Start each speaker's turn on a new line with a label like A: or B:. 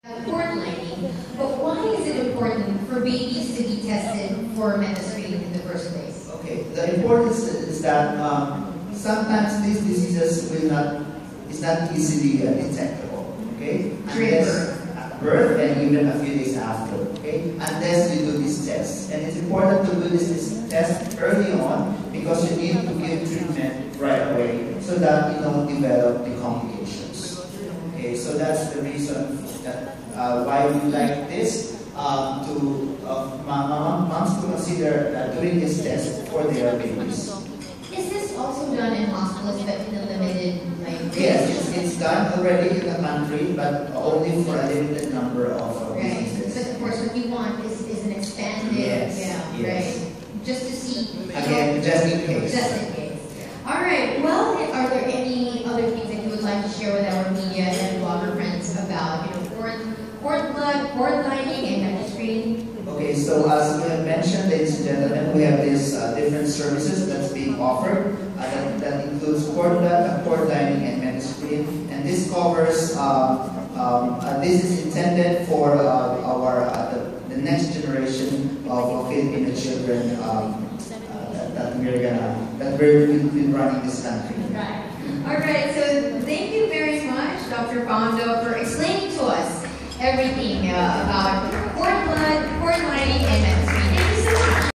A: Cord lining, but why is it important for babies to be tested for menstruation in the first place?
B: Okay, the importance is that sometimes these diseases is not easily detectable. Okay, unless at birth and even a few days after. Okay, unless you do these tests, and it's important to do this test early on because you need to give treatment right away so that you don't develop the complications. Okay, so that's the reason that why we like this moms to consider doing this test for their babies.
A: Is this also done in hospitals but in a limited
B: Yes, it's done already in the country, but only for a limited number of
A: diseases. But of course, what you want is an expanded, right? Just to see.
B: Again, just in case.
A: Just in case. All right. Well, are there any other things that you would like to share with our media and blogger friends about, cord blood, cord lining, and menstruation?
B: Okay, so as we have mentioned, ladies and gentlemen, we have these different services that's being offered. That includes cord blood, cord lining, and menstruation. And this covers. This is intended for the next generation of Filipino children that we've been running this country.
A: Right. All right. So thank you very much, Dr. Pondo, for explaining to us everything about cord blood, cord lining, and menstruation.